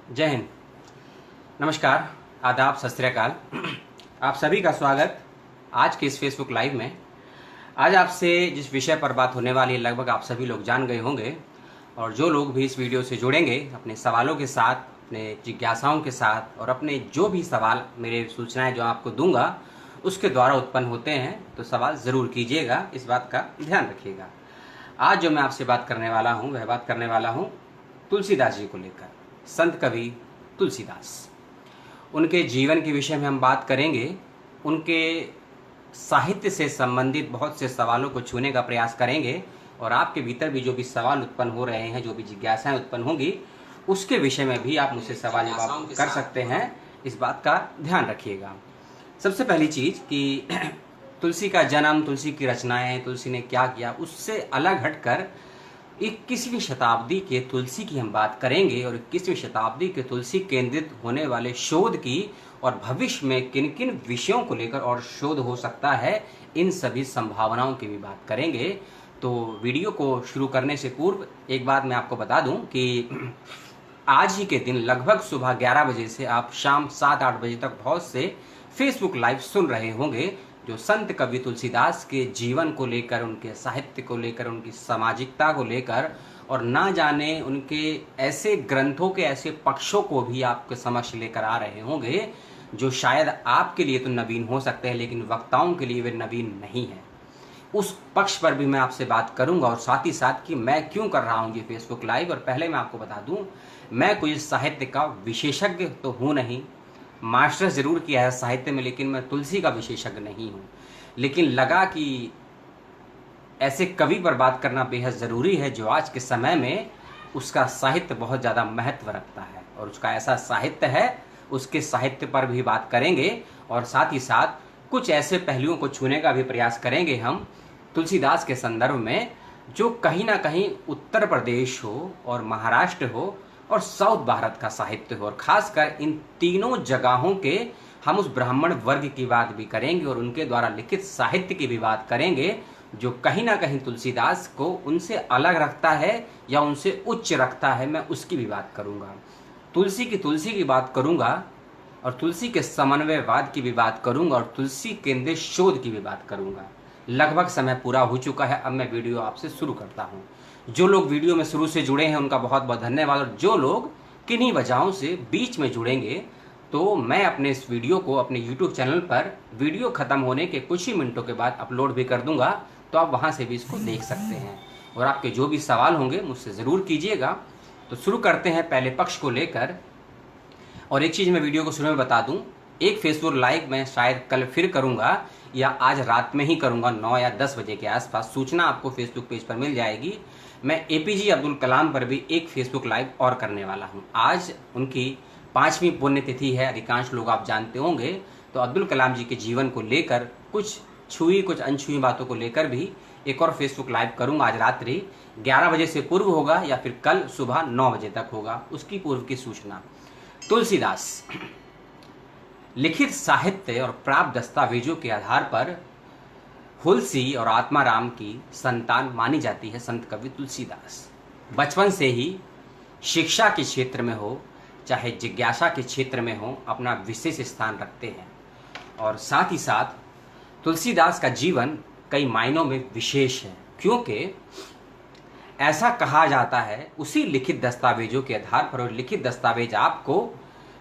जय हिंद। नमस्कार, आदाब, सत श्री अकाल। आप सभी का स्वागत आज के इस फेसबुक लाइव में। आज आपसे जिस विषय पर बात होने वाली है लगभग आप सभी लोग जान गए होंगे, और जो लोग भी इस वीडियो से जुड़ेंगे अपने सवालों के साथ, अपने जिज्ञासाओं के साथ, और अपने जो भी सवाल मेरे सूचनाएं जो आपको दूंगा उसके द्वारा उत्पन्न होते हैं, तो सवाल ज़रूर कीजिएगा, इस बात का ध्यान रखिएगा। आज जो मैं आपसे बात करने वाला हूँ वह बात करने वाला हूँ तुलसीदास जी को लेकर। संत कवि तुलसीदास, उनके जीवन के विषय में हम बात करेंगे। उनके साहित्य से संबंधित बहुत से सवालों को छूने का प्रयास करेंगे, और आपके भीतर भी जो भी सवाल उत्पन्न हो रहे हैं, जो भी जिज्ञासाएं उत्पन्न होंगी, उसके विषय में भी आप मुझसे सवाल जवाब कर सकते हैं। इस बात का ध्यान रखिएगा। सबसे पहली चीज़ कि तुलसी का जन्म, तुलसी की रचनाएं, तुलसी ने क्या किया, उससे अलग हटकर 21वीं शताब्दी के तुलसी की हम बात करेंगे, और 21वीं शताब्दी के तुलसी केंद्रित होने वाले शोध की, और भविष्य में किन किन विषयों को लेकर और शोध हो सकता है, इन सभी संभावनाओं की भी बात करेंगे। तो वीडियो को शुरू करने से पूर्व एक बात मैं आपको बता दूं कि आज ही के दिन लगभग सुबह 11 बजे से आप शाम 7-8 बजे तक बहुत से फेसबुक लाइव सुन रहे होंगे, जो संत कवि तुलसीदास के जीवन को लेकर, उनके साहित्य को लेकर, उनकी सामाजिकता को लेकर, और ना जाने उनके ऐसे ग्रंथों के ऐसे पक्षों को भी आपके समक्ष लेकर आ रहे होंगे जो शायद आपके लिए तो नवीन हो सकते हैं, लेकिन वक्ताओं के लिए वे नवीन नहीं है। उस पक्ष पर भी मैं आपसे बात करूंगा, और साथ ही साथ कि मैं क्यों कर रहा हूं ये फेसबुक लाइव। और पहले मैं आपको बता दूं, मैं कोई साहित्य का विशेषज्ञ तो हूं नहीं, मास्टर्स जरूर किया है साहित्य में, लेकिन मैं तुलसी का विशेषज्ञ नहीं हूँ। लेकिन लगा कि ऐसे कवि पर बात करना बेहद ज़रूरी है जो आज के समय में उसका साहित्य बहुत ज़्यादा महत्व रखता है, और उसका ऐसा साहित्य है, उसके साहित्य पर भी बात करेंगे, और साथ ही साथ कुछ ऐसे पहलुओं को छूने का भी प्रयास करेंगे हम तुलसीदास के संदर्भ में, जो कहीं ना कहीं उत्तर प्रदेश हो और महाराष्ट्र हो और साउथ भारत का साहित्य हो, और खासकर इन तीनों जगहों के हम उस ब्राह्मण वर्ग की बात भी करेंगे, और उनके द्वारा लिखित साहित्य की भी बात करेंगे, जो कहीं ना कहीं तुलसीदास को उनसे अलग रखता है या उनसे उच्च रखता है। मैं उसकी भी बात करूंगा, तुलसी की बात करूंगा, और तुलसी के समन्वयवाद की भी बात करूंगा, और तुलसी केंद्रित शोध की भी बात करूंगा। लगभग समय पूरा हो चुका है, अब मैं वीडियो आपसे शुरू करता हूं। जो लोग वीडियो में शुरू से जुड़े हैं उनका बहुत बहुत धन्यवाद, और जो लोग किन्हीं वजहों से बीच में जुड़ेंगे, तो मैं अपने इस वीडियो को अपने YouTube चैनल पर वीडियो खत्म होने के कुछ ही मिनटों के बाद अपलोड भी कर दूंगा, तो आप वहां से भी इसको देख सकते हैं। और आपके जो भी सवाल होंगे मुझसे ज़रूर कीजिएगा। तो शुरू करते हैं पहले पक्ष को लेकर। और एक चीज़ मैं वीडियो को शुरू में बता दूं, एक फेसबुक लाइव मैं शायद कल फिर करूंगा, या आज रात में ही करूंगा 9 या 10 बजे के आसपास। सूचना आपको फेसबुक पेज पर मिल जाएगी। मैं APJ अब्दुल कलाम पर भी एक फेसबुक लाइव और करने वाला हूं। आज उनकी 5वीं पुण्यतिथि है, अधिकांश लोग आप जानते होंगे। तो अब्दुल कलाम जी के जीवन को लेकर कुछ छुई कुछ अनछुई बातों को लेकर भी एक और फेसबुक लाइव करूंगा। आज रात्रि 11 बजे से पूर्व होगा, या फिर कल सुबह 9 बजे तक होगा, उसकी पूर्व की सूचना। तुलसीदास लिखित साहित्य और प्राप्त दस्तावेजों के आधार पर हुलसी और आत्माराम की संतान मानी जाती है संत कवि तुलसीदास। बचपन से ही शिक्षा के क्षेत्र में हो चाहे जिज्ञासा के क्षेत्र में हो, अपना विशेष स्थान रखते हैं। और साथ ही साथ तुलसीदास का जीवन कई मायनों में विशेष है, क्योंकि ऐसा कहा जाता है उसी लिखित दस्तावेजों के आधार पर, और लिखित दस्तावेज आपको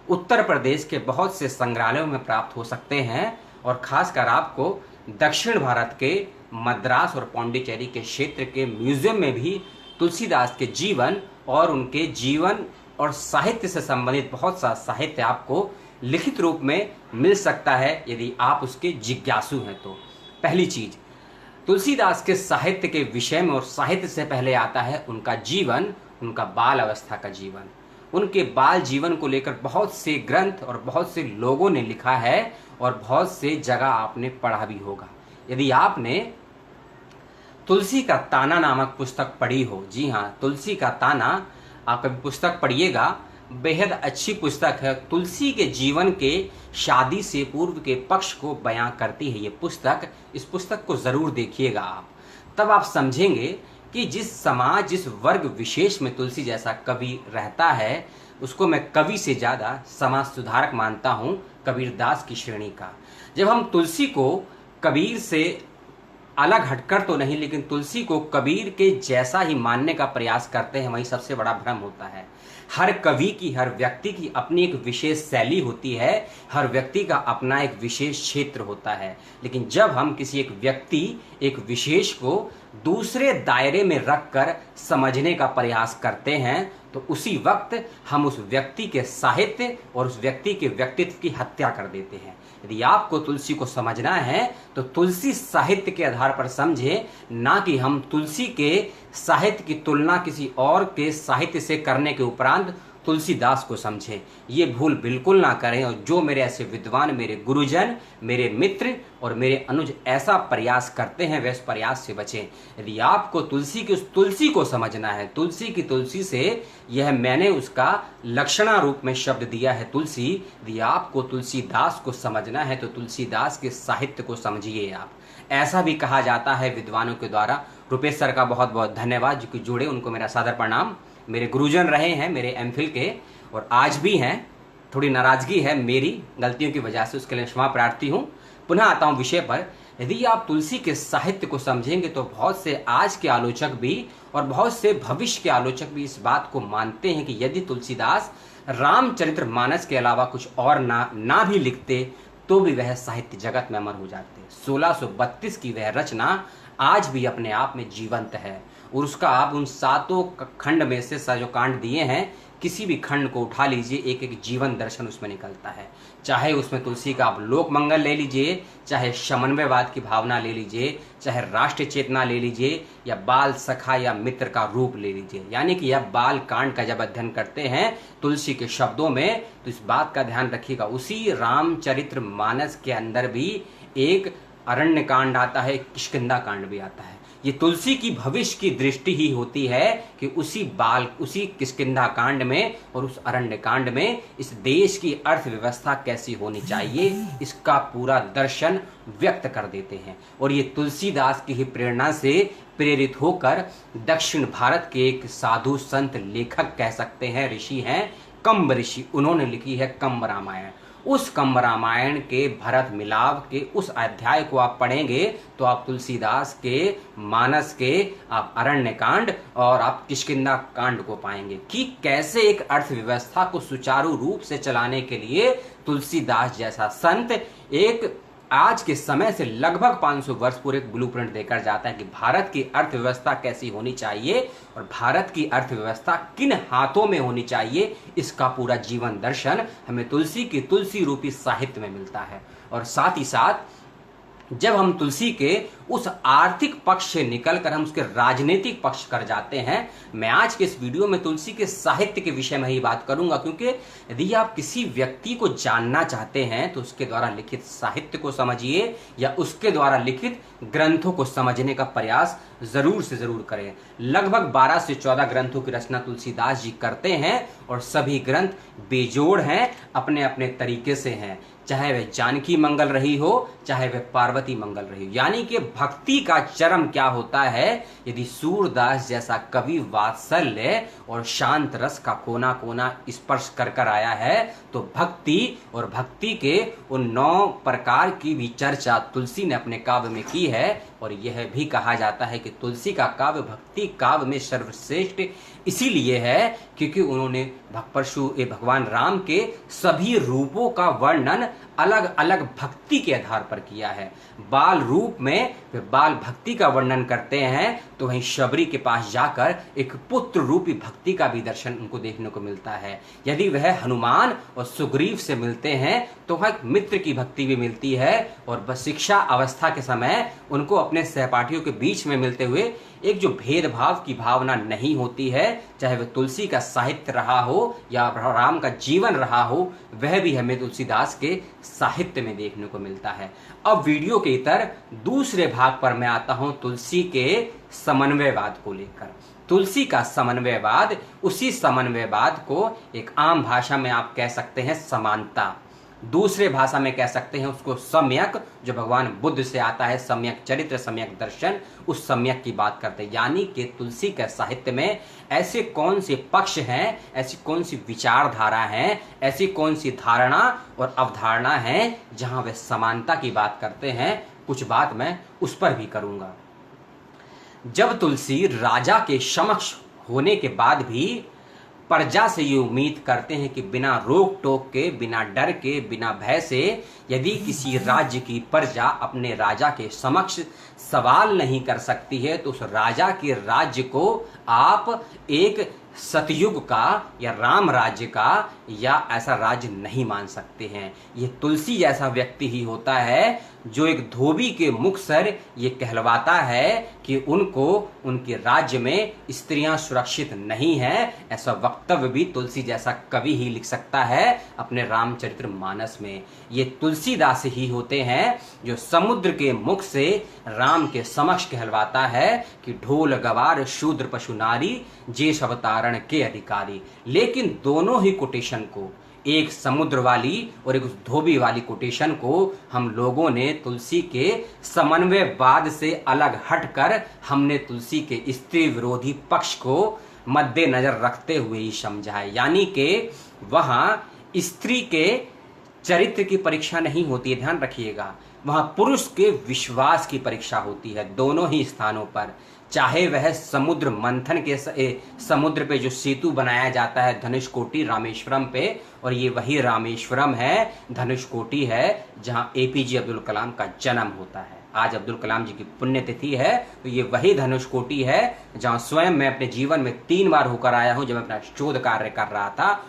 उत्तर प्रदेश के बहुत से संग्रहालयों में प्राप्त हो सकते हैं, और खासकर आपको दक्षिण भारत के मद्रास और पौंडीचेरी के क्षेत्र के म्यूजियम में भी तुलसीदास के जीवन और उनके जीवन और साहित्य से संबंधित बहुत सा साहित्य आपको लिखित रूप में मिल सकता है, यदि आप उसके जिज्ञासु हैं तो। पहली चीज, तुलसीदास के साहित्य के विषय में, और साहित्य से पहले आता है उनका जीवन, उनका बाल अवस्था का जीवन। उनके बाल जीवन को लेकर बहुत से ग्रंथ और बहुत से लोगों ने लिखा है, और बहुत से जगह आपने पढ़ा भी होगा। यदि आपने तुलसी का ताना नामक पुस्तक पढ़ी हो, जी हाँ, तुलसी का ताना, आप कभी पुस्तक पढ़िएगा, बेहद अच्छी पुस्तक है। तुलसी के जीवन के शादी से पूर्व के पक्ष को बयां करती है ये पुस्तक। इस पुस्तक को ज़रूर देखिएगा आप, तब आप समझेंगे कि जिस समाज, जिस वर्ग विशेष में तुलसी जैसा कवि रहता है, उसको मैं कवि से ज़्यादा समाज सुधारक मानता हूँ, कबीरदास की श्रेणी का। जब हम तुलसी को कबीर से अलग हटकर तो नहीं, लेकिन तुलसी को कबीर के जैसा ही मानने का प्रयास करते हैं, वही सबसे बड़ा भ्रम होता है। हर कवि की, हर व्यक्ति की अपनी एक विशेष शैली होती है, हर व्यक्ति का अपना एक विशेष क्षेत्र होता है। लेकिन जब हम किसी एक व्यक्ति, एक विशेष को दूसरे दायरे में रखकर समझने का प्रयास करते हैं, तो उसी वक्त हम उस व्यक्ति के साहित्य और उस व्यक्ति के व्यक्तित्व की हत्या कर देते हैं। यदि आपको तुलसी को समझना है तो तुलसी साहित्य के आधार पर समझें, ना कि हम तुलसी के साहित्य की तुलना किसी और के साहित्य से करने के उपरांत तुलसीदास को समझें। ये भूल बिल्कुल ना करें, और जो मेरे ऐसे विद्वान, मेरे गुरुजन, मेरे मित्र और मेरे अनुज ऐसा प्रयास करते हैं, वे इस प्रयास से बचें। यदि आपको तुलसी की उस तुलसी को समझना है, तुलसी की तुलसी से, यह मैंने उसका लक्षणा रूप में शब्द दिया है तुलसी। यदि आपको तुलसीदास को समझना है तो तुलसीदास के साहित्य को समझिए आप। ऐसा भी कहा जाता है विद्वानों के द्वारा। रुपेश सर का बहुत बहुत धन्यवाद, जो कि जुड़े, उनको मेरा सादर प्रणाम। मेरे गुरुजन रहे हैं मेरे एमफिल के, और आज भी हैं। थोड़ी नाराजगी है मेरी गलतियों की वजह से, उसके लिए क्षमा प्रार्थी हूँ। पुनः आता हूँ विषय पर। यदि आप तुलसी के साहित्य को समझेंगे तो बहुत से आज के आलोचक भी और बहुत से भविष्य के आलोचक भी इस बात को मानते हैं कि यदि तुलसीदास रामचरितमानस के अलावा कुछ और ना भी लिखते तो भी वह साहित्य जगत में अमर हो जाते। 1632 की वह रचना आज भी अपने आप में जीवंत है, और उसका आप उन 7 खंड में से जो कांड दिए हैं, किसी भी खंड को उठा लीजिए, एक एक जीवन दर्शन उसमें निकलता है। चाहे उसमें तुलसी का आप लोक मंगल ले लीजिए, चाहे समन्वयवाद की भावना ले लीजिए, चाहे राष्ट्रीय चेतना ले लीजिए, या बाल सखा या मित्र का रूप ले लीजिए। यानी कि यह बाल कांड का जब अध्ययन करते हैं तुलसी के शब्दों में, तो इस बात का ध्यान रखिएगा, उसी रामचरितमानस के अंदर भी एक अरण्य कांड आता है, किष्किंधा कांड भी आता है। ये तुलसी की भविष्य की दृष्टि ही होती है कि उसी किष्किंधा कांड में और उस अरण्य कांड में इस देश की अर्थव्यवस्था कैसी होनी चाहिए, इसका पूरा दर्शन व्यक्त कर देते हैं। और ये तुलसीदास की ही प्रेरणा से प्रेरित होकर दक्षिण भारत के एक साधु संत लेखक कह सकते हैं, ऋषि हैं, कंब ऋषि, उन्होंने लिखी है कंब रामायण। उस कंब रामायण के भरत मिलाप के उस अध्याय को आप पढ़ेंगे तो आप तुलसीदास के मानस के, आप अरण्य कांड और आप किष्किंधा कांड को पाएंगे कि कैसे एक अर्थव्यवस्था को सुचारू रूप से चलाने के लिए तुलसीदास जैसा संत एक आज के समय से लगभग 500 वर्ष पूर्व एक ब्लूप्रिंट देकर जाता है कि भारत की अर्थव्यवस्था कैसी होनी चाहिए और भारत की अर्थव्यवस्था किन हाथों में होनी चाहिए, इसका पूरा जीवन दर्शन हमें तुलसी की तुलसी रूपी साहित्य में मिलता है। और साथ ही साथ जब हम तुलसी के उस आर्थिक पक्ष से निकलकर हम उसके राजनीतिक पक्ष कर जाते हैं, मैं आज के इस वीडियो में तुलसी के साहित्य के विषय में ही बात करूंगा, क्योंकि यदि आप किसी व्यक्ति को जानना चाहते हैं तो उसके द्वारा लिखित साहित्य को समझिए या उसके द्वारा लिखित ग्रंथों को समझने का प्रयास जरूर से जरूर करें। लगभग 12 से 14 ग्रंथों की रचना तुलसीदास जी करते हैं और सभी ग्रंथ बेजोड़ हैं, अपने अपने तरीके से हैं। चाहे वह जानकी मंगल रही हो, चाहे वह पार्वती मंगल रही हो। यानी कि भक्ति का चरम क्या होता है, यदि सूरदास जैसा कवि वात्सल्य और शांत रस का कोना कोना स्पर्श कर कर आया है, तो भक्ति और भक्ति के उन 9 प्रकार की भी चर्चा तुलसी ने अपने काव्य में की है। और यह भी कहा जाता है कि तुलसी का काव्य भक्ति काव्य में सर्वश्रेष्ठ इसीलिए है क्योंकि उन्होंने भगवान राम के सभी रूपों का वर्णन अलग अलग भक्ति के आधार पर किया है। बाल रूप में वे बाल भक्ति का वर्णन करते हैं, तो वहीं शबरी के पास जाकर एक पुत्र रूपी भक्ति का भी दर्शन उनको देखने को मिलता है। यदि वह हनुमान और सुग्रीव से मिलते हैं तो वह एक मित्र की भक्ति भी मिलती है, और शिक्षा अवस्था के समय उनको अपने सहपाठियों के बीच में मिलते हुए एक जो भेदभाव की भावना नहीं होती है, चाहे वह तुलसी का साहित्य रहा हो या राम का जीवन रहा हो, वह भी हमें तुलसीदास के साहित्य में देखने को मिलता है। अब वीडियो के इतर दूसरे भाग पर मैं आता हूं तुलसी के समन्वयवाद को लेकर। तुलसी का समन्वयवाद, उसी समन्वयवाद को एक आम भाषा में आप कह सकते हैं समानता। दूसरे भाषा में कह सकते हैं उसको सम्यक, जो भगवान बुद्ध से आता है, सम्यक चरित्र, सम्यक दर्शन, उस सम्यक की बात करते हैं। यानी कि तुलसी के साहित्य में ऐसे कौन से पक्ष हैं, ऐसी कौन सी विचारधारा हैं, ऐसी कौन सी धारणा और अवधारणा है जहां वे समानता की बात करते हैं। कुछ बात मैं उस पर भी करूंगा। जब तुलसी राजा के समक्ष होने के बाद भी प्रजा से ये उम्मीद करते हैं कि बिना रोक टोक के, बिना डर के, बिना भय से यदि किसी राज्य की प्रजा अपने राजा के समक्ष सवाल नहीं कर सकती है तो उस राजा के राज्य को आप एक सतयुग का या राम राज्य का या ऐसा राज्य नहीं मान सकते हैं। ये तुलसी जैसा व्यक्ति ही होता है जो एक धोबी के मुख सर ये कहलवाता है कि उनको उनके राज्य में स्त्रियां सुरक्षित नहीं हैं। ऐसा वक्तव्य भी तुलसी जैसा कवि ही लिख सकता है अपने रामचरितमानस में। ये तुलसीदास ही होते हैं जो समुद्र के मुख से राम के समक्ष कहलवाता है कि ढोल गवार शूद्र पशु नारी जे अवतारण के अधिकारी। लेकिन दोनों ही कोटेशन को, एक समुद्र वाली और एक उस धोबी वाली कोटेशन को, हम लोगों ने तुलसी के समन्वयवाद से अलग हटकर हमने तुलसी के स्त्री विरोधी पक्ष को मद्देनजर रखते हुए ही समझा है। यानी कि वहां स्त्री के चरित्र की परीक्षा नहीं होती है, ध्यान रखिएगा, वहां पुरुष के विश्वास की परीक्षा होती है दोनों ही स्थानों पर। चाहे वह समुद्र मंथन के समुद्र पे जो सेतु बनाया जाता है धनुषकोटी रामेश्वरम पे, और ये वही रामेश्वरम है, धनुषकोटी है जहां एपीजे अब्दुल कलाम का जन्म होता है। आज अब्दुल कलाम जी की पुण्यतिथि है, तो ये वही धनुषकोटी है जहां स्वयं मैं अपने जीवन में 3 बार होकर आया हूं जब मैं अपना शोध कार्य कर रहा था।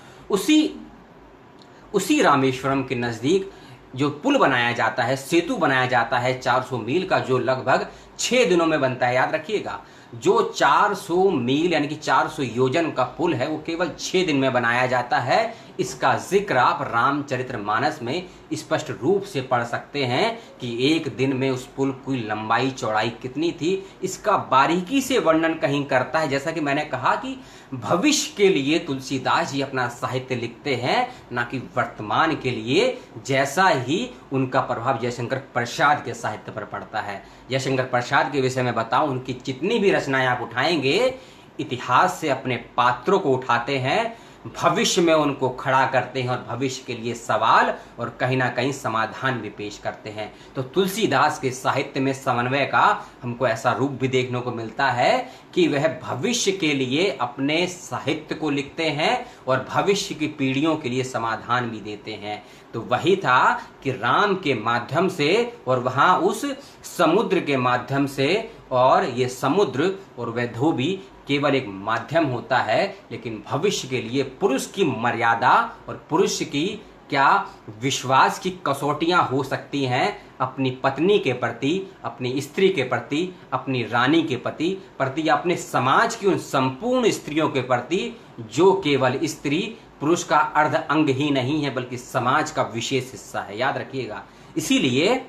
उसी रामेश्वरम के नजदीक जो पुल बनाया जाता है, सेतु बनाया जाता है 400 मील का, जो लगभग 6 दिनों में बनता है। याद रखिएगा, जो 400 मील यानी कि 400 योजन का पुल है वो केवल 6 दिन में बनाया जाता है। इसका जिक्र आप रामचरितमानस में स्पष्ट रूप से पढ़ सकते हैं कि एक दिन में उस पुल की लंबाई चौड़ाई कितनी थी, इसका बारीकी से वर्णन कहीं करता है। जैसा कि मैंने कहा कि भविष्य के लिए तुलसीदास जी अपना साहित्य लिखते हैं, ना कि वर्तमान के लिए, जैसा ही उनका प्रभाव जयशंकर प्रसाद के साहित्य पर पड़ता है। जयशंकर प्रसाद के विषय में बताऊं, उनकी जितनी भी रचनाएं आप उठाएंगे, इतिहास से अपने पात्रों को उठाते हैं, भविष्य में उनको खड़ा करते हैं और भविष्य के लिए सवाल और कहीं ना कहीं समाधान भी पेश करते हैं। तो तुलसीदास के साहित्य में समन्वय का हमको ऐसा रूप भी देखने को मिलता है कि वह भविष्य के लिए अपने साहित्य को लिखते हैं और भविष्य की पीढ़ियों के लिए समाधान भी देते हैं। तो वही था कि राम के माध्यम से और वहां उस समुद्र के माध्यम से, और ये समुद्र और वह धोबी केवल एक माध्यम होता है, लेकिन भविष्य के लिए पुरुष की मर्यादा और पुरुष की क्या विश्वास की कसौटियां हो सकती हैं अपनी पत्नी के प्रति, अपनी स्त्री के प्रति, अपनी रानी के प्रति या अपने समाज की उन संपूर्ण स्त्रियों के प्रति जो केवल स्त्री पुरुष का अर्ध अंग ही नहीं है बल्कि समाज का विशेष हिस्सा है। याद रखिएगा, इसीलिए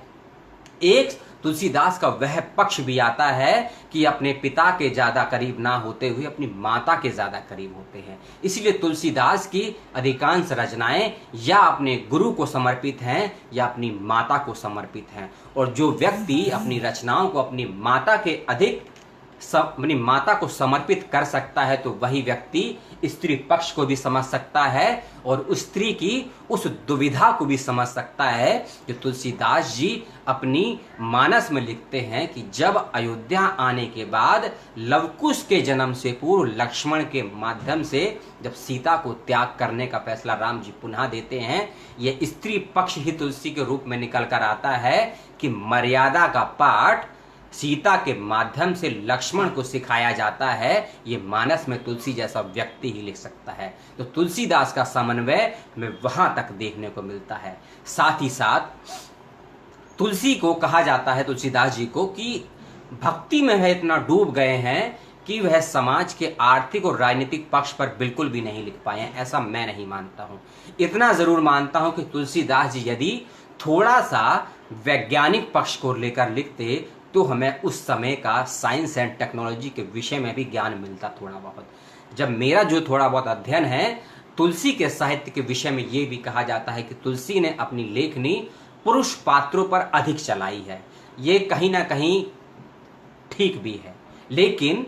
एक तुलसीदास का वह पक्ष भी आता है कि अपने पिता के ज्यादा करीब ना होते हुए अपनी माता के ज्यादा करीब होते हैं। इसलिए तुलसीदास की अधिकांश रचनाएं या अपने गुरु को समर्पित हैं या अपनी माता को समर्पित हैं। और जो व्यक्ति अपनी रचनाओं को अपनी माता के अधिक अपनी माता को समर्पित कर सकता है तो वही व्यक्ति स्त्री पक्ष को भी समझ सकता है और उस स्त्री की उस दुविधा को भी समझ सकता है जो तुलसीदास जी अपनी मानस में लिखते हैं कि जब अयोध्या आने के बाद लवकुश के जन्म से पूर्व लक्ष्मण के माध्यम से जब सीता को त्याग करने का फैसला राम जी पुनः देते हैं, यह स्त्री पक्ष ही तुलसी के रूप में निकल कर आता है कि मर्यादा का पाठ सीता के माध्यम से लक्ष्मण को सिखाया जाता है। ये मानस में तुलसी जैसा व्यक्ति ही लिख सकता है। तो तुलसीदास का समन्वय में वहां तक देखने को मिलता है। साथ ही साथ तुलसी को कहा जाता है, तुलसीदास जी को, कि भक्ति में वह इतना डूब गए हैं कि वह समाज के आर्थिक और राजनीतिक पक्ष पर बिल्कुल भी नहीं लिख पाए हैं। ऐसा मैं नहीं मानता हूं। इतना जरूर मानता हूं कि तुलसीदास जी यदि थोड़ा सा वैज्ञानिक पक्ष को लेकर लिखते तो हमें उस समय का साइंस एंड टेक्नोलॉजी के विषय में भी ज्ञान मिलता थोड़ा बहुत। जब मेरा जो थोड़ा बहुत अध्ययन है तुलसी के साहित्य के विषय में ये भी कहा जाता है कि तुलसी ने अपनी लेखनी पुरुष पात्रों पर अधिक चलाई है। ये कहीं ना कहीं ठीक भी है, लेकिन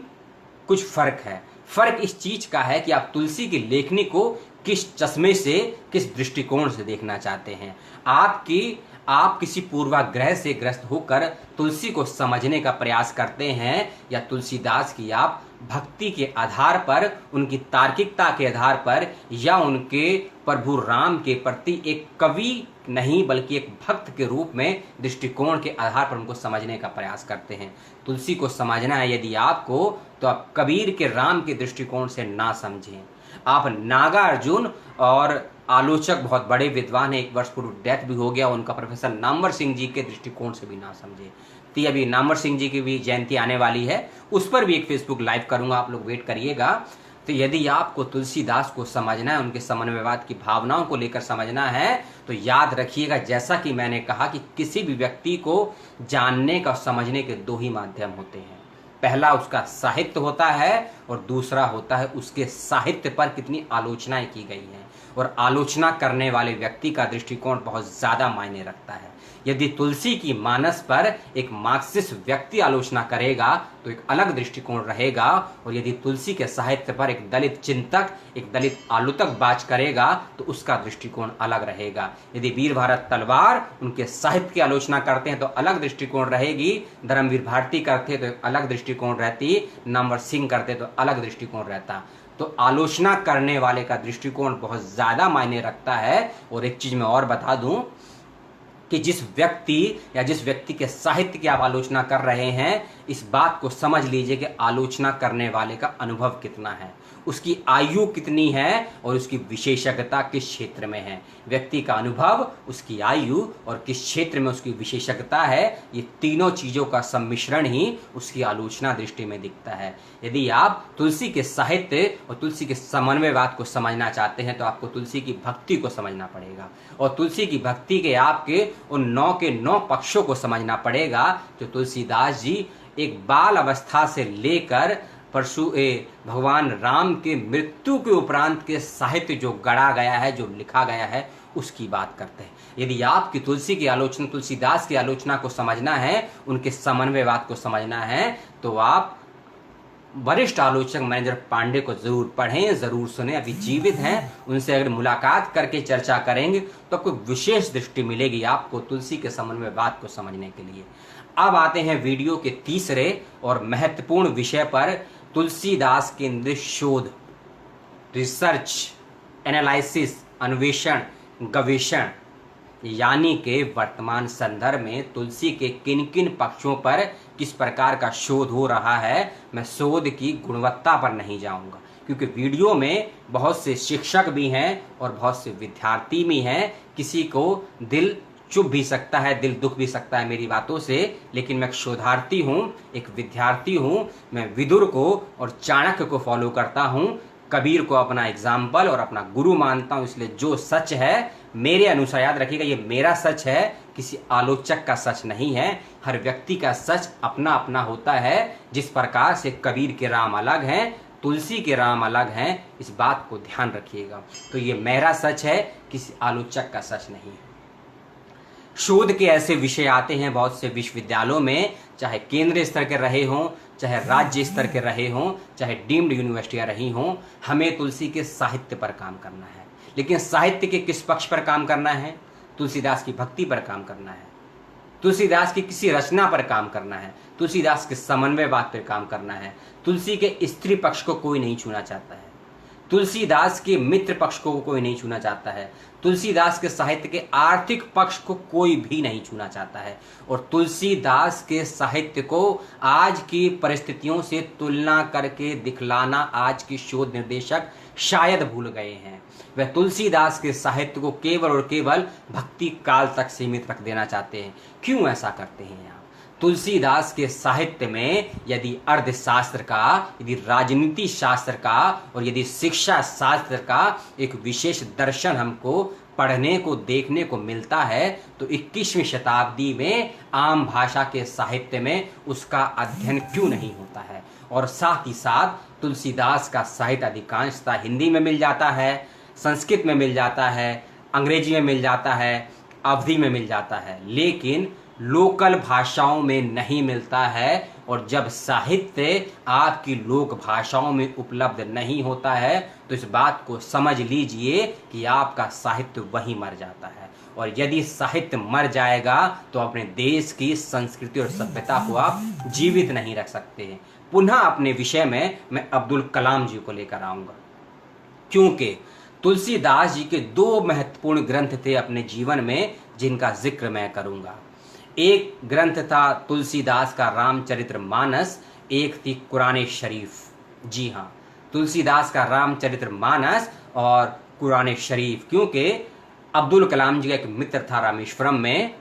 कुछ फर्क है। फर्क इस चीज का है कि आप तुलसी की लेखनी को किस चश्मे से, किस दृष्टिकोण से देखना चाहते हैं। आप किसी पूर्वाग्रह से ग्रस्त होकर तुलसी को समझने का प्रयास करते हैं, या तुलसीदास की आप भक्ति के आधार पर, उनकी तार्किकता के आधार पर, या उनके प्रभु राम के प्रति एक कवि नहीं बल्कि एक भक्त के रूप में दृष्टिकोण के आधार पर उनको समझने का प्रयास करते हैं। तुलसी को समझना है यदि आपको, तो आप कबीर के राम के दृष्टिकोण से ना समझें। आप नागार्जुन और आलोचक बहुत बड़े विद्वान हैं, 1 वर्ष पूर्व डेथ भी हो गया उनका, प्रोफेसर नामवर सिंह जी के दृष्टिकोण से भी ना समझे। तो अभी नामवर सिंह जी की भी जयंती आने वाली है, उस पर भी एक फेसबुक लाइव करूंगा, आप लोग वेट करिएगा। तो यदि आपको तुलसीदास को समझना है, उनके समन्वयवाद की भावनाओं को लेकर समझना है, तो याद रखिएगा, जैसा कि मैंने कहा कि किसी भी व्यक्ति को जानने का, समझने के 2 ही माध्यम होते हैं। पहला उसका साहित्य होता है, और दूसरा होता है उसके साहित्य पर कितनी आलोचनाएं की गई हैं। और आलोचना करने वाले व्यक्ति का दृष्टिकोण बहुत ज्यादा मायने रखता है। यदि तुलसी की मानस पर एक मार्क्सिस्ट व्यक्ति आलोचना करेगा तो एक अलग दृष्टिकोण रहेगा, और यदि तुलसी के साहित्य पर एक दलित चिंतक, एक दलित आलोचक बात करेगा तो उसका दृष्टिकोण अलग रहेगा। यदि वीर भारत तलवार उनके साहित्य की आलोचना करते हैं तो अलग दृष्टिकोण रहेगी, धर्मवीर भारती करते तो एक अलग दृष्टिकोण रहती, नामवर सिंह करते तो अलग दृष्टिकोण रहता। तो आलोचना करने वाले का दृष्टिकोण बहुत ज्यादा मायने रखता है। और एक चीज मैं और बता दूं कि जिस व्यक्ति के साहित्य की आप आलोचना कर रहे हैं, इस बात को समझ लीजिए कि आलोचना करने वाले का अनुभव कितना है, उसकी आयु कितनी है, और उसकी विशेषज्ञता किस क्षेत्र में है। व्यक्ति का अनुभव, उसकी आयु और किस क्षेत्र में उसकी विशेषज्ञता है, ये तीनों चीजों का सम्मिश्रण ही उसकी आलोचना दृष्टि में दिखता है। यदि आप तुलसी के साहित्य और तुलसी के समन्वयवाद को समझना चाहते हैं तो आपको तुलसी की भक्ति को समझना पड़ेगा, और तुलसी की भक्ति के आपके उन 9 के 9 पक्षों को समझना पड़ेगा जो तुलसीदास जी एक बाल अवस्था से लेकर भगवान राम के मृत्यु के उपरांत के साहित्य जो गढ़ा गया है, जो लिखा गया है, उसकी बात करते हैं। यदि आपकी तुलसी की आलोचना, तुलसीदास की आलोचना को समझना है, उनके समन्वयवाद को समझना है, तो आप वरिष्ठ आलोचक मैनेजर पांडे को जरूर पढ़ें, जरूर सुने। अभी जीवित हैं, उनसे अगर मुलाकात करके चर्चा करेंगे तो आपको विशेष दृष्टि मिलेगी आपको तुलसी के समन्वयवाद को समझने के लिए। अब आते हैं वीडियो के तीसरे और महत्वपूर्ण विषय पर, तुलसीदास केंद्रित शोध, रिसर्च, एनालिसिस, अन्वेषण, गवेषण, यानी कि वर्तमान संदर्भ में तुलसी के किन किन पक्षों पर किस प्रकार का शोध हो रहा है। मैं शोध की गुणवत्ता पर नहीं जाऊंगा, क्योंकि वीडियो में बहुत से शिक्षक भी हैं और बहुत से विद्यार्थी भी हैं। किसी को दिल चुभ भी सकता है, दिल दुख भी सकता है मेरी बातों से, लेकिन मैं एक शोधार्थी हूँ, एक विद्यार्थी हूँ। मैं विदुर को और चाणक्य को फॉलो करता हूँ, कबीर को अपना एग्जाम्पल और अपना गुरु मानता हूँ। इसलिए जो सच है मेरे अनुसार, याद रखिएगा, ये मेरा सच है, किसी आलोचक का सच नहीं है। हर व्यक्ति का सच अपना अपना होता है। जिस प्रकार से कबीर के राम अलग हैं, तुलसी के राम अलग हैं, इस बात को ध्यान रखिएगा। तो ये मेरा सच है, किसी आलोचक का सच नहीं है। शोध के ऐसे विषय आते हैं बहुत से विश्वविद्यालयों में, चाहे केंद्रीय स्तर के रहे हों, चाहे राज्य स्तर के रहे हों, चाहे डीम्ड यूनिवर्सिटियां रही हों, हमें तुलसी के साहित्य पर काम करना है। लेकिन साहित्य के किस पक्ष पर काम करना है? तुलसीदास की भक्ति पर काम करना है, तुलसीदास की किसी रचना पर काम करना है, तुलसीदास के समन्वयवाद पर काम करना है। तुलसी के स्त्री पक्ष को कोई नहीं छूना चाहता है, तुलसीदास के मित्र पक्ष को कोई नहीं छूना चाहता है, तुलसीदास के साहित्य के आर्थिक पक्ष को कोई भी नहीं छूना चाहता है। और तुलसीदास के साहित्य को आज की परिस्थितियों से तुलना करके दिखलाना आज के शोध निर्देशक शायद भूल गए हैं। वह तुलसीदास के साहित्य को केवल और केवल भक्ति काल तक सीमित रख देना चाहते हैं। क्यों ऐसा करते हैं आप? तुलसीदास के साहित्य में यदि अर्थशास्त्र का, यदि राजनीति शास्त्र का और यदि शिक्षा शास्त्र का एक विशेष दर्शन हमको पढ़ने को, देखने को मिलता है, तो 21वीं शताब्दी में आम भाषा के साहित्य में उसका अध्ययन क्यों नहीं होता है? और साथ ही साथ तुलसीदास का साहित्य अधिकांशतः हिंदी में मिल जाता है, संस्कृत में मिल जाता है, अंग्रेजी में मिल जाता है, अवधी में मिल जाता है, लेकिन लोकल भाषाओं में नहीं मिलता है। और जब साहित्य आपकी लोक भाषाओं में उपलब्ध नहीं होता है तो इस बात को समझ लीजिए कि आपका साहित्य वहीं मर जाता है। और यदि साहित्य मर जाएगा तो अपने देश की संस्कृति और सभ्यता को आप जीवित नहीं रख सकते हैं। पुनः अपने विषय में मैं अब्दुल कलाम जी को लेकर आऊंगा, क्योंकि तुलसीदास जी के दो महत्वपूर्ण ग्रंथ थे अपने जीवन में जिनका जिक्र मैं करूंगा। एक ग्रंथ था तुलसीदास का रामचरितमानस, एक थी कुरान शरीफ। जी हाँ, तुलसीदास का रामचरितमानस और कुरान शरीफ, क्योंकि अब्दुल कलाम जी का एक मित्र था रामेश्वरम में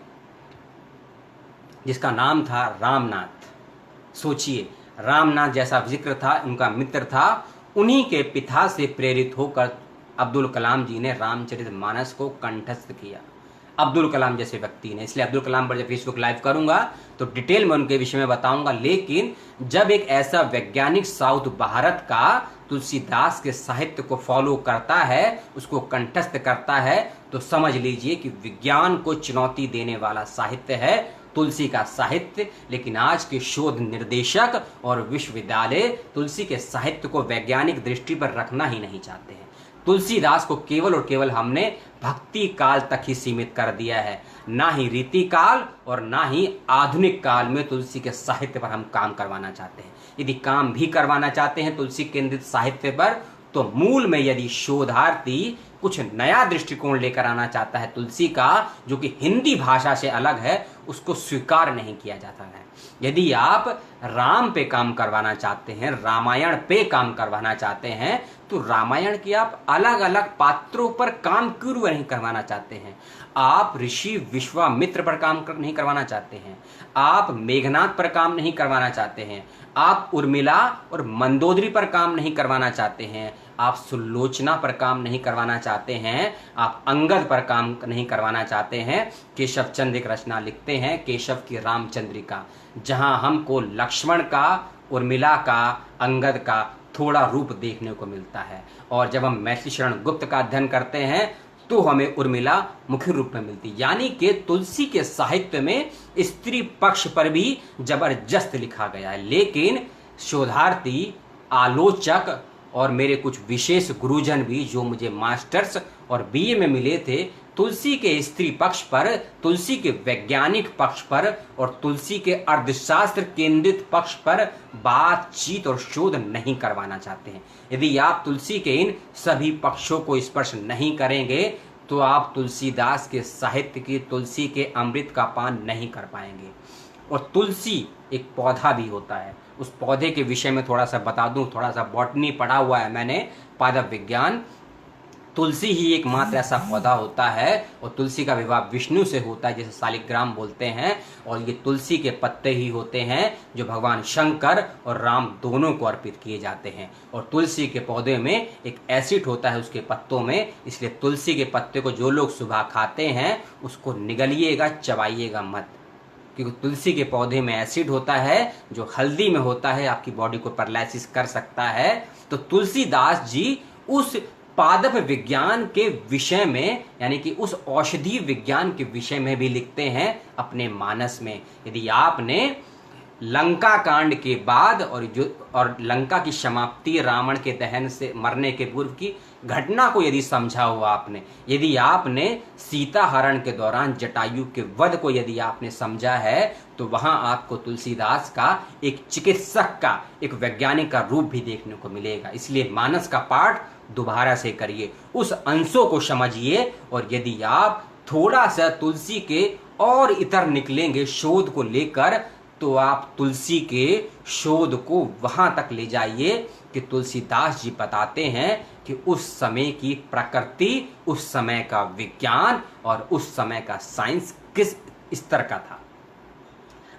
जिसका नाम था रामनाथ। सोचिए, रामनाथ जैसा जिक्र था, उनका मित्र था, उन्हीं के पिता से प्रेरित होकर अब्दुल कलाम जी ने रामचरितमानस को कंठस्थ किया, अब्दुल कलाम जैसे व्यक्ति ने। इसलिए अब्दुल कलाम पर जब फेसबुक लाइव करूंगा तो डिटेल में उनके विषय में बताऊंगा। लेकिन जब एक ऐसा वैज्ञानिक साउथ भारत का तुलसीदास के साहित्य को फॉलो करता है, उसको कंठस्थ करता है, तो समझ लीजिए कि विज्ञान को चुनौती देने वाला साहित्य है तुलसी का साहित्य। लेकिन आज के शोध निर्देशक और विश्वविद्यालय तुलसी के साहित्य को वैज्ञानिक दृष्टि पर रखना ही नहीं चाहते हैं। तुलसीदास को केवल और केवल हमने भक्ति काल तक ही सीमित कर दिया है, ना ही रीति काल और ना ही आधुनिक काल में तुलसी के साहित्य पर हम काम करवाना चाहते हैं। यदि काम भी करवाना चाहते हैं तुलसी केंद्रित साहित्य पर, तो मूल में यदि शोधार्थी कुछ नया दृष्टिकोण लेकर आना चाहता है तुलसी का, जो कि हिंदी भाषा से अलग है, उसको स्वीकार नहीं किया जाता है। यदि आप राम पे काम करवाना चाहते हैं, रामायण पे काम करवाना चाहते हैं, तो रामायण की आप अलग अलग पात्रों पर काम क्यों नहीं करवाना चाहते हैं? आप ऋषि विश्वामित्र पर काम नहीं करवाना चाहते हैं, आप मेघनाथ पर काम नहीं करवाना चाहते हैं, आप उर्मिला और मंदोदरी पर काम नहीं करवाना चाहते हैं, आप सुलोचना पर काम नहीं करवाना चाहते हैं, आप अंगद पर काम नहीं करवाना चाहते हैं। केशव चंद एक रचना लिखते हैं, केशव की रामचंद्रिका, जहां हमको लक्ष्मण का, उर्मिला का, अंगद का थोड़ा रूप देखने को मिलता है। और जब हम मैथिली शरण गुप्त का अध्ययन करते हैं तो हमें उर्मिला मुख्य रूप में मिलती। यानी कि तुलसी के साहित्य में स्त्री पक्ष पर भी जबरदस्त लिखा गया है। लेकिन शोधार्थी, आलोचक और मेरे कुछ विशेष गुरुजन भी जो मुझे मास्टर्स और बीए में मिले थे, तुलसी के स्त्री पक्ष पर, तुलसी के वैज्ञानिक पक्ष पर और तुलसी के अर्थशास्त्र केंद्रित पक्ष पर बातचीत और शोध नहीं करवाना चाहते हैं। यदि आप तुलसी के इन सभी पक्षों को स्पर्श नहीं करेंगे तो आप तुलसीदास के साहित्य की, तुलसी के अमृत का पान नहीं कर पाएंगे। और तुलसी एक पौधा भी होता है, उस पौधे के विषय में थोड़ा सा बता दूं, थोड़ा सा बॉटनी पढ़ा हुआ है मैंने, पादप विज्ञान। तुलसी ही एकमात्र ऐसा पौधा होता है, और तुलसी का विवाह विष्णु से होता है, जैसे शालिग्राम बोलते हैं। और ये तुलसी के पत्ते ही होते हैं जो भगवान शंकर और राम दोनों को अर्पित किए जाते हैं। और तुलसी के पौधे में एक एसिड होता है उसके पत्तों में, इसलिए तुलसी के पत्ते को जो लोग सुबह खाते हैं उसको निगलिएगा, चबाइएगा मत, क्योंकि तुलसी के पौधे में एसिड होता है जो हल्दी में होता है, आपकी बॉडी को पैरालिसिस कर सकता है। तो तुलसीदास जी उस पादप विज्ञान के विषय में, यानी कि उस औषधि विज्ञान के विषय में भी लिखते हैं अपने मानस में। यदि आपने लंका कांड के बाद और लंका की समाप्ति, रावण के दहन से मरने के पूर्व की घटना को यदि समझा हुआ आपने, यदि आपने सीता हरण के दौरान जटायु के वध को यदि आपने समझा है, तो वहां आपको तुलसीदास का एक चिकित्सक का, एक वैज्ञानिक का रूप भी देखने को मिलेगा। इसलिए मानस का पाठ दोबारा से करिए, उस अंशों को समझिए। और यदि आप थोड़ा सा तुलसी के और इतर निकलेंगे शोध को लेकर, तो आप तुलसी के शोध को वहां तक ले जाइए कि तुलसीदास जी बताते हैं कि उस समय की प्रकृति, उस समय का विज्ञान और उस समय का साइंस किस स्तर का था।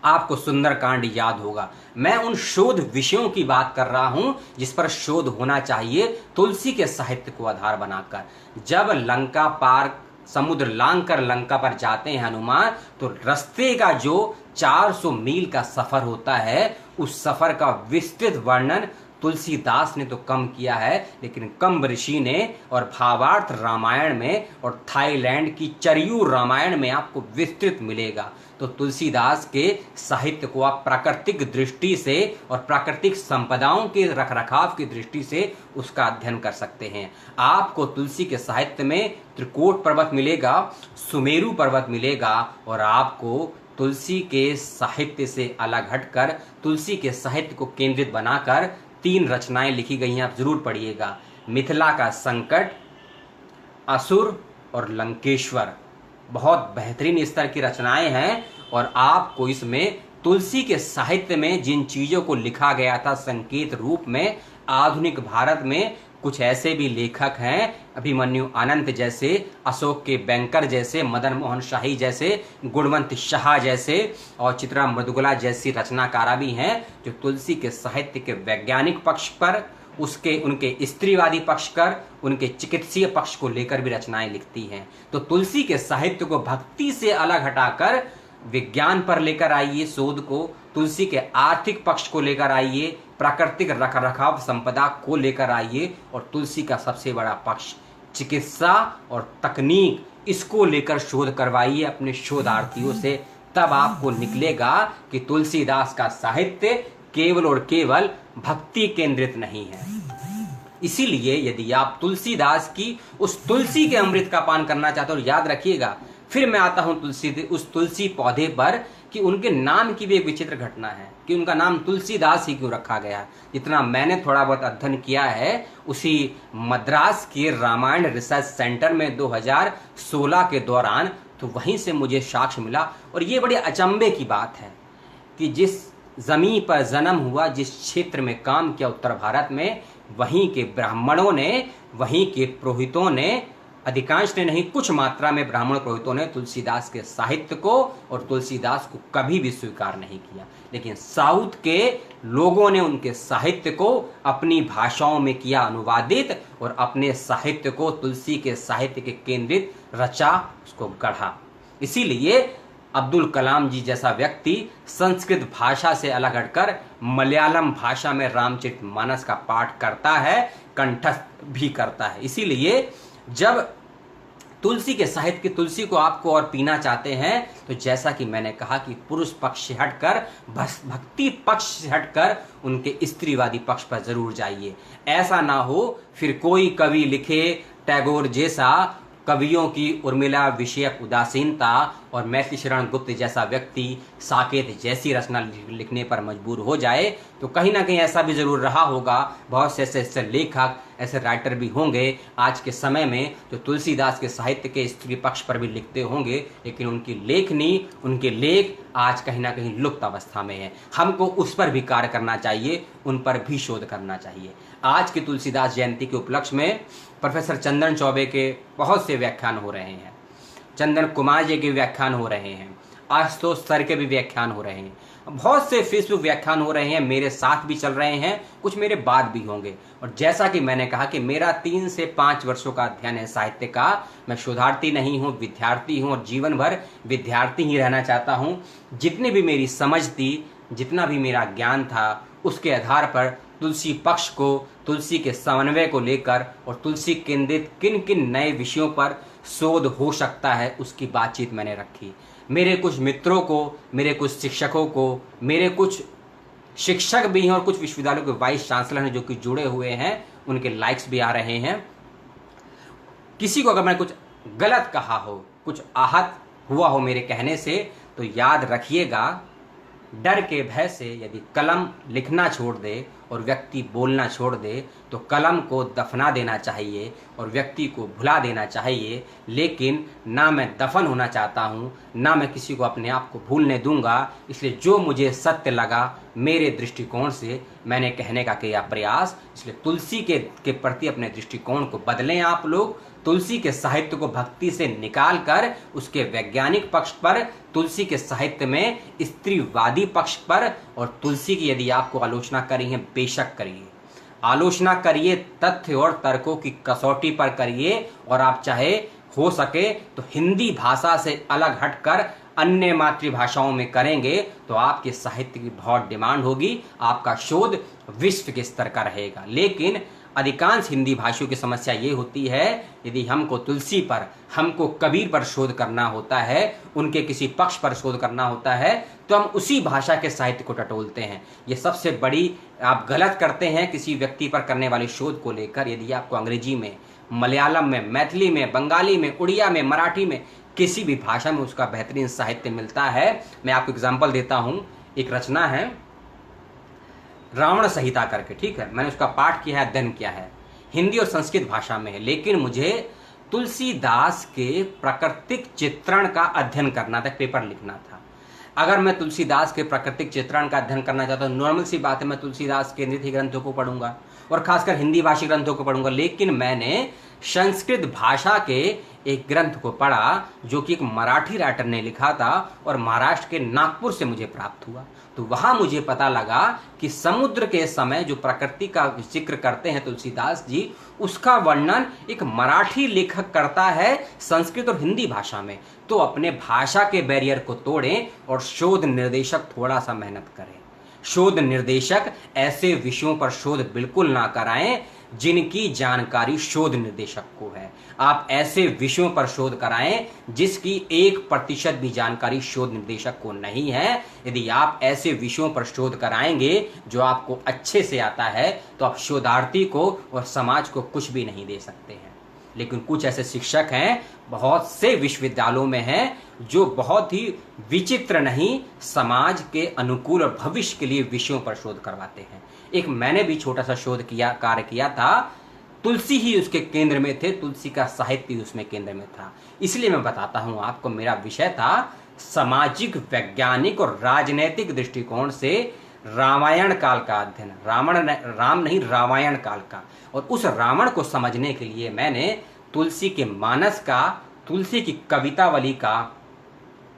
आपको सुंदरकांड याद होगा। मैं उन शोध विषयों की बात कर रहा हूं जिस पर शोध होना चाहिए तुलसी के साहित्य को आधार बनाकर। जब लंका पार, समुद्र लांग कर लंका पर जाते हैं हनुमान, तो रास्ते का जो 400 मील का सफर होता है, उस सफर का विस्तृत वर्णन तुलसीदास ने तो कम किया है, लेकिन कंब ऋषि ने और भावार्थ रामायण में और थाईलैंड की चरयू रामायण में आपको विस्तृत मिलेगा। तो तुलसीदास के साहित्य को आप प्राकृतिक दृष्टि से और प्राकृतिक संपदाओं के रखरखाव की दृष्टि से उसका अध्ययन कर सकते हैं। आपको तुलसी के साहित्य में त्रिकोट पर्वत मिलेगा, सुमेरु पर्वत मिलेगा, और आपको तुलसी के साहित्य से अलग हटकर तुलसी के साहित्य को केंद्रित बनाकर 3 रचनाएं लिखी गई हैं, आप जरूर पढ़िएगा। मिथिला का संकट, असुर और लंकेश्वर, बहुत बेहतरीन स्तर की रचनाएं हैं। और आपको इसमें तुलसी के साहित्य में जिन चीजों को लिखा गया था संकेत रूप में, आधुनिक भारत में कुछ ऐसे भी लेखक हैं, अभिमन्यु अनंत जैसे, अशोक के बैंकर जैसे, मदन मोहन शाही जैसे, गुणवंत शाह जैसे और चित्रा मृदुला जैसी रचनाकारा भी हैं, जो तुलसी के साहित्य के वैज्ञानिक पक्ष पर, उनके स्त्रीवादी पक्ष पर, उनके चिकित्सीय पक्ष को लेकर भी रचनाएं लिखती हैं। तो तुलसी के साहित्य को भक्ति से अलग हटाकर विज्ञान पर लेकर आइए शोध को, तुलसी के आर्थिक पक्ष को लेकर आइए, प्राकृतिक रखरखाव संपदा को लेकर आइए, और तुलसी का सबसे बड़ा पक्ष चिकित्सा और तकनीक, इसको लेकर शोध करवाइए अपने शोधार्थियों से। तब आपको निकलेगा कि तुलसीदास का साहित्य केवल और केवल भक्ति केंद्रित नहीं है। इसीलिए यदि आप तुलसीदास की उस तुलसी के अमृत का पान करना चाहते हो, याद रखिएगा, फिर मैं आता हूं उस तुलसी पौधे पर कि उनके नाम की भी एक विचित्र घटना है कि उनका नाम तुलसीदास ही क्यों रखा गया। जितना मैंने थोड़ा बहुत अध्ययन किया है, उसी मद्रास के रामायण रिसर्च सेंटर में 2016 के दौरान, तो वहीं से मुझे साक्ष्य मिला। और ये बड़ी अचंभे की बात है कि जिस जमीन पर जन्म हुआ, जिस क्षेत्र में काम किया उत्तर भारत में, वहीं के ब्राह्मणों ने, वहीं के पुरोहितों ने, अधिकांश ने नहीं, कुछ मात्रा में ब्राह्मण पुरोहितों ने तुलसीदास के साहित्य को और तुलसीदास को कभी भी स्वीकार नहीं किया। लेकिन साउथ के लोगों ने उनके साहित्य को अपनी भाषाओं में किया अनुवादित, और अपने साहित्य को तुलसी के साहित्य के केंद्रित रचा, उसको गढ़ा। इसीलिए अब्दुल कलाम जी जैसा व्यक्ति संस्कृत भाषा से अलग हटकर मलयालम भाषा में रामचरितमानस का पाठ करता है, कंठस्थ भी करता है। इसीलिए जब तुलसी के साहित्य की तुलसी को आपको और पीना चाहते हैं, तो जैसा कि मैंने कहा कि पुरुष पक्ष से हटकर, भक्ति पक्ष से हटकर उनके स्त्रीवादी पक्ष पर जरूर जाइए। ऐसा ना हो फिर कोई कवि लिखे टैगोर जैसा कवियों की उर्मिला विषयक उदासीनता और मैथिली शरण गुप्त जैसा व्यक्ति साकेत जैसी रचना लिखने पर मजबूर हो जाए, तो कहीं ना कहीं ऐसा भी जरूर रहा होगा। बहुत से ऐसे लेखक, ऐसे राइटर भी होंगे आज के समय में जो तुलसीदास के साहित्य के स्त्री पक्ष पर भी लिखते होंगे, लेकिन उनकी लेखनी, उनके लेख आज कहीं ना कहीं लुप्त अवस्था में है। हमको उस पर भी कार्य करना चाहिए, उन पर भी शोध करना चाहिए। आज की तुलसीदास जयंती के उपलक्ष्य में प्रोफेसर चंदन चौबे के बहुत से व्याख्यान हो रहे हैं, चंदन कुमार जी के व्याख्यान हो रहे हैं, आशुतोष सर के भी व्याख्यान हो रहे हैं, बहुत से फेसबुक व्याख्यान हो रहे हैं, मेरे साथ भी चल रहे हैं, कुछ मेरे बाद भी होंगे। और जैसा कि मैंने कहा कि मेरा 3 से 5 वर्षों का अध्ययन है साहित्य का, मैं शोधार्थी नहीं हूँ, विद्यार्थी हूँ और जीवन भर विद्यार्थी ही रहना चाहता हूँ। जितनी भी मेरी समझ थी, जितना भी मेरा ज्ञान था, उसके आधार पर तुलसी पक्ष को, तुलसी के समन्वय को लेकर और तुलसी केंद्रित किन किन नए विषयों पर शोध हो सकता है, उसकी बातचीत मैंने रखी। मेरे कुछ मित्रों को, मेरे कुछ शिक्षकों को, मेरे कुछ शिक्षक भी हैं और कुछ विश्वविद्यालयों के वाइस चांसलर हैं जो कि जुड़े हुए हैं, उनके लाइक्स भी आ रहे हैं। किसी को अगर मैंने कुछ गलत कहा हो, कुछ आहत हुआ हो मेरे कहने से, तो याद रखिएगा, डर के भय से यदि कलम लिखना छोड़ दे और व्यक्ति बोलना छोड़ दे, तो कलम को दफना देना चाहिए और व्यक्ति को भुला देना चाहिए। लेकिन ना मैं दफन होना चाहता हूँ, ना मैं किसी को अपने आप को भूलने दूंगा। इसलिए जो मुझे सत्य लगा मेरे दृष्टिकोण से मैंने कहने का किया प्रयास। इसलिए तुलसी के प्रति अपने दृष्टिकोण को बदलें आप लोग। तुलसी के साहित्य को भक्ति से निकाल कर उसके वैज्ञानिक पक्ष पर, तुलसी के साहित्य में स्त्रीवादी पक्ष पर, और तुलसी की यदि आपको आलोचना करी है, बेशक करिए, आलोचना करिए, तथ्य और तर्कों की कसौटी पर करिए। और आप चाहे हो सके तो हिंदी भाषा से अलग हटकर अन्य मातृभाषाओं में करेंगे तो आपके साहित्य की बहुत डिमांड होगी, आपका शोध विश्व के स्तर का रहेगा। लेकिन अधिकांश हिंदी भाषियों की समस्या ये होती है, यदि हमको तुलसी पर, हमको कबीर पर शोध करना होता है, उनके किसी पक्ष पर शोध करना होता है, तो हम उसी भाषा के साहित्य को टटोलते हैं। ये सबसे बड़ी आप गलत करते हैं किसी व्यक्ति पर करने वाले शोध को लेकर। यदि आपको अंग्रेजी में, मलयालम में, मैथिली में, बंगाली में, उड़िया में, मराठी में, किसी भी भाषा में उसका बेहतरीन साहित्य मिलता है। मैं आपको एग्जाम्पल देता हूँ, एक रचना है रावण संहिता करके, ठीक है, मैंने उसका पाठ किया है, अध्ययन किया है, हिंदी और संस्कृत भाषा में है, लेकिन मुझे तुलसीदास के प्राकृतिक चित्रण का अध्ययन करना था, पेपर लिखना था। अगर मैं तुलसीदास के प्राकृतिक चित्रण का अध्ययन करना चाहता हूँ, नॉर्मल सी बात है, मैं तुलसीदास के नृत्य ग्रंथों को पढ़ूंगा और खासकर हिंदी भाषी ग्रंथों को पढ़ूंगा। लेकिन मैंने संस्कृत भाषा के एक ग्रंथ को पढ़ा जो कि एक मराठी राइटर ने लिखा था और महाराष्ट्र के नागपुर से मुझे प्राप्त हुआ। तो वहां मुझे पता लगा कि समुद्र के समय जो प्रकृति का जिक्र करते हैं तुलसीदास जी, उसका वर्णन एक मराठी लेखक करता है संस्कृत और हिंदी भाषा में। तो अपने भाषा के बैरियर को तोड़ें और शोध निर्देशक थोड़ा सा मेहनत करें। शोध निर्देशक ऐसे विषयों पर शोध बिल्कुल ना कराएं जिनकी जानकारी शोध निर्देशक को है। आप ऐसे विषयों पर शोध कराएं जिसकी 1% भी जानकारी शोध निर्देशक को नहीं है। यदि आप ऐसे विषयों पर शोध कराएंगे जो आपको अच्छे से आता है, तो आप शोधार्थी को और समाज को कुछ भी नहीं दे सकते हैं। लेकिन कुछ ऐसे शिक्षक हैं, बहुत से विश्वविद्यालयों में हैं, जो बहुत ही विचित्र नहीं, समाज के अनुकूल और भविष्य के लिए विषयों पर शोध करवाते हैं। एक मैंने भी छोटा सा शोध कार्य किया था, तुलसी ही उसके केंद्र में थे, तुलसी का साहित्य उसमें केंद्र में था। इसलिए मैं बताता हूं आपको, मेरा विषय था सामाजिक, वैज्ञानिक और राजनैतिक दृष्टिकोण से रामायण काल का अध्ययन, राम नहीं रामायण काल का। और उस रावण को समझने के लिए मैंने तुलसी के मानस का, तुलसी की कवितावली का,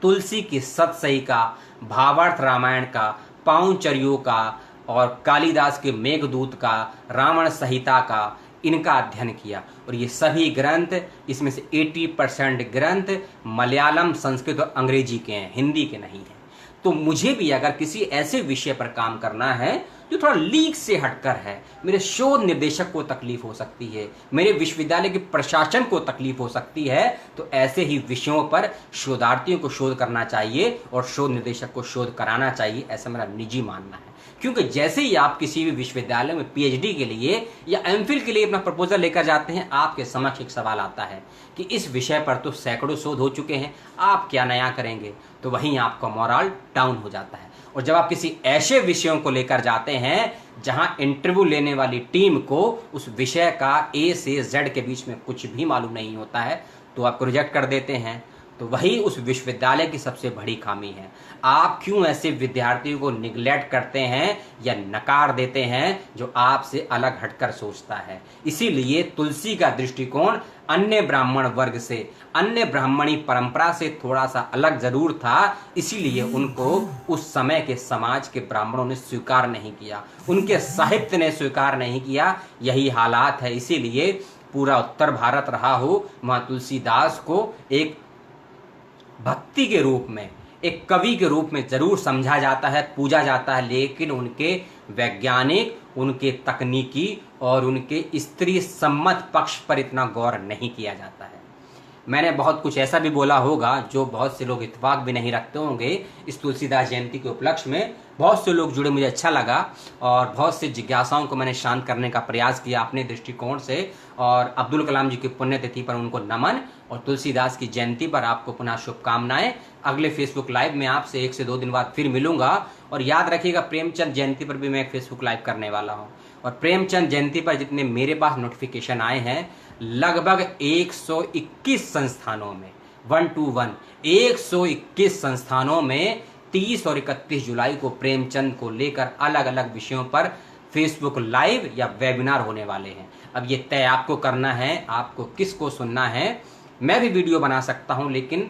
तुलसी की सतसई का, भावार्थ रामायण का, पाउंचर्यों का और कालिदास के मेघदूत का, रावण संहिता का, इनका अध्ययन किया। और ये सभी ग्रंथ, इसमें से 80% ग्रंथ मलयालम, संस्कृत और अंग्रेजी के हैं, हिंदी के नहीं हैं। तो मुझे भी अगर किसी ऐसे विषय पर काम करना है जो थोड़ा लीक से हटकर है, मेरे शोध निर्देशक को तकलीफ हो सकती है, मेरे विश्वविद्यालय के प्रशासन को तकलीफ हो सकती है, तो ऐसे ही विषयों पर शोधार्थियों को शोध करना चाहिए और शोध निर्देशक को शोध कराना चाहिए, ऐसा मेरा निजी मानना है। क्योंकि जैसे ही आप किसी भी विश्वविद्यालय में पीएचडी के लिए या एमफिल के लिए अपना प्रपोजल लेकर जाते हैं, आपके समक्ष एक सवाल आता है कि इस विषय पर तो सैकड़ों शोध हो चुके हैं, आप क्या नया करेंगे। तो वहीं आपका मोरल डाउन हो जाता है। और जब आप किसी ऐसे विषयों को लेकर जाते हैं जहां इंटरव्यू लेने वाली टीम को उस विषय का ए से जेड के बीच में कुछ भी मालूम नहीं होता है, तो आपको रिजेक्ट कर देते हैं। तो वही उस विश्वविद्यालय की सबसे बड़ी खामी है। आप क्यों ऐसे विद्यार्थियों को निगलेक्ट करते हैं या नकार देते हैं जो आपसे अलग हटकर सोचता है। इसीलिए तुलसी का दृष्टिकोण अन्य ब्राह्मण वर्ग से, अन्य ब्राह्मणी परंपरा से थोड़ा सा अलग जरूर था, इसीलिए उनको उस समय के समाज के ब्राह्मणों ने स्वीकार नहीं किया, उनके साहित्य ने स्वीकार नहीं किया। यही हालात है। इसीलिए पूरा उत्तर भारत रहा हो, वहां तुलसीदास को एक भक्ति के रूप में, एक कवि के रूप में जरूर समझा जाता है, पूजा जाता है, लेकिन उनके वैज्ञानिक, उनके तकनीकी और उनके स्त्री सम्मत पक्ष पर इतना गौर नहीं किया जाता है। मैंने बहुत कुछ ऐसा भी बोला होगा जो बहुत से लोग इत्तेफाक भी नहीं रखते होंगे। इस तुलसीदास जयंती के उपलक्ष्य में बहुत से लोग जुड़े, मुझे अच्छा लगा और बहुत से जिज्ञासाओं को मैंने शांत करने का प्रयास किया अपने दृष्टिकोण से। और अब्दुल कलाम जी की पुण्यतिथि पर उनको नमन और तुलसीदास की जयंती पर आपको पुनः शुभकामनाएं। अगले फेसबुक लाइव में आपसे 1 से 2 दिन बाद फिर मिलूंगा। और याद रखिएगा, प्रेमचंद जयंती पर भी मैं एक फेसबुक लाइव करने वाला हूँ। और प्रेमचंद जयंती पर जितने मेरे पास नोटिफिकेशन आए हैं, लगभग 121 संस्थानों में, 121 संस्थानों में 30 और 31 जुलाई को प्रेमचंद को लेकर अलग अलग विषयों पर फेसबुक लाइव या वेबिनार होने वाले हैं। अब ये तय आपको करना है, आपको किसको सुनना है। मैं भी वीडियो बना सकता हूं, लेकिन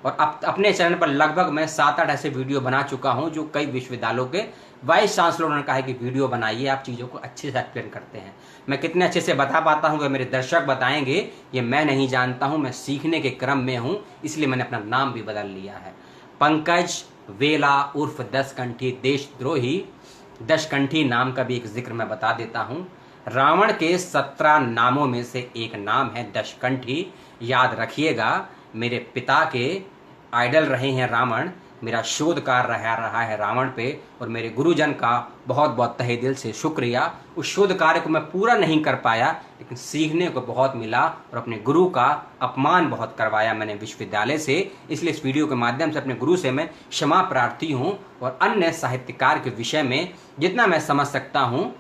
और अपने चैनल पर लगभग मैं 7-8 ऐसे वीडियो बना चुका हूं जो कई विश्वविद्यालयों के वाइस चांसलरों ने कहा है कि वीडियो बनाइए, आप चीज़ों को अच्छे से एक्सप्लेन करते हैं। मैं कितने अच्छे से बता पाता हूं, वह मेरे दर्शक बताएंगे, ये मैं नहीं जानता हूं, मैं सीखने के क्रम में हूं, इसलिए मैंने अपना नाम भी बदल लिया है। पंकज वेला उर्फ दशकंठी देशद्रोही, दशकंठी नाम का भी एक जिक्र मैं बता देता हूँ। रावण के 17 नामों में से एक नाम है दशकंठी। याद रखिएगा, मेरे पिता के आइडल रहे हैं रावण, मेरा शोध कार्य रहा है रावण पे, और मेरे गुरुजन का बहुत बहुत तहे दिल से शुक्रिया। उस शोध कार्य को मैं पूरा नहीं कर पाया, लेकिन सीखने को बहुत मिला और अपने गुरु का अपमान बहुत करवाया मैंने विश्वविद्यालय से। इसलिए इस वीडियो के माध्यम से अपने गुरु से मैं क्षमा प्रार्थी हूँ और अन्य साहित्यकार के विषय में जितना मैं समझ सकता हूँ।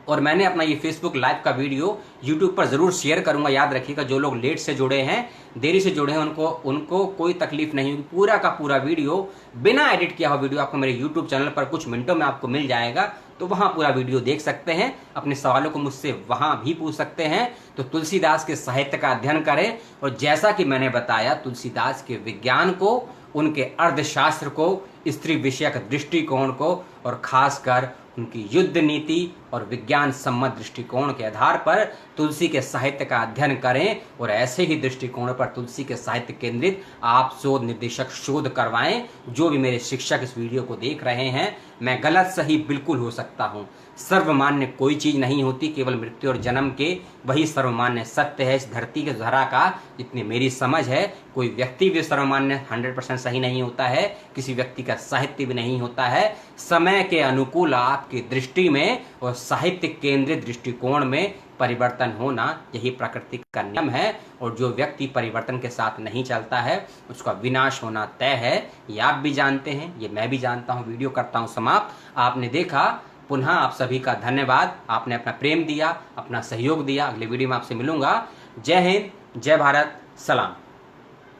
और मैंने अपना ये फेसबुक लाइव का वीडियो यूट्यूब पर ज़रूर शेयर करूंगा। याद रखिएगा, जो लोग लेट से जुड़े हैं, देरी से जुड़े हैं, उनको कोई तकलीफ नहीं होगी। पूरा का पूरा वीडियो बिना एडिट किया हुआ वीडियो आपको मेरे यूट्यूब चैनल पर कुछ मिनटों में आपको मिल जाएगा, तो वहाँ पूरा वीडियो देख सकते हैं। अपने सवालों को मुझसे वहाँ भी पूछ सकते हैं। तो तुलसीदास के साहित्य का अध्ययन करें, और जैसा कि मैंने बताया, तुलसीदास के विज्ञान को, उनके अर्थशास्त्र को, स्त्री विषयक दृष्टिकोण को, और खासकर उनकी युद्ध नीति और विज्ञान सम्मत दृष्टिकोण के आधार पर तुलसी के साहित्य का अध्ययन करें, और ऐसे ही दृष्टिकोण पर तुलसी के साहित्य केंद्रित आप शोध निर्देशक शोध करवाएं। जो भी मेरे शिक्षक इस वीडियो को देख रहे हैं, मैं गलत सही बिल्कुल हो सकता हूं, सर्वमान्य कोई चीज नहीं होती, केवल मृत्यु और जन्म के वही सर्वमान्य सत्य है इस धरती के धरा का। जितनी मेरी समझ है, कोई व्यक्ति भी सर्वमान्य 100% सही नहीं होता है, किसी व्यक्ति का साहित्य भी नहीं होता है। समय के अनुकूल आपकी दृष्टि में और साहित्य केंद्रित दृष्टिकोण में परिवर्तन होना, यही प्रकृति का नियम है। और जो व्यक्ति परिवर्तन के साथ नहीं चलता है, उसका विनाश होना तय है। ये आप भी जानते हैं, ये मैं भी जानता हूँ। वीडियो करता हूँ समाप्त। आपने देखा, पुनः आप सभी का धन्यवाद। आपने अपना प्रेम दिया, अपना सहयोग दिया। अगले वीडियो में आपसे मिलूंगा। जय हिंद, जय भारत, सलाम।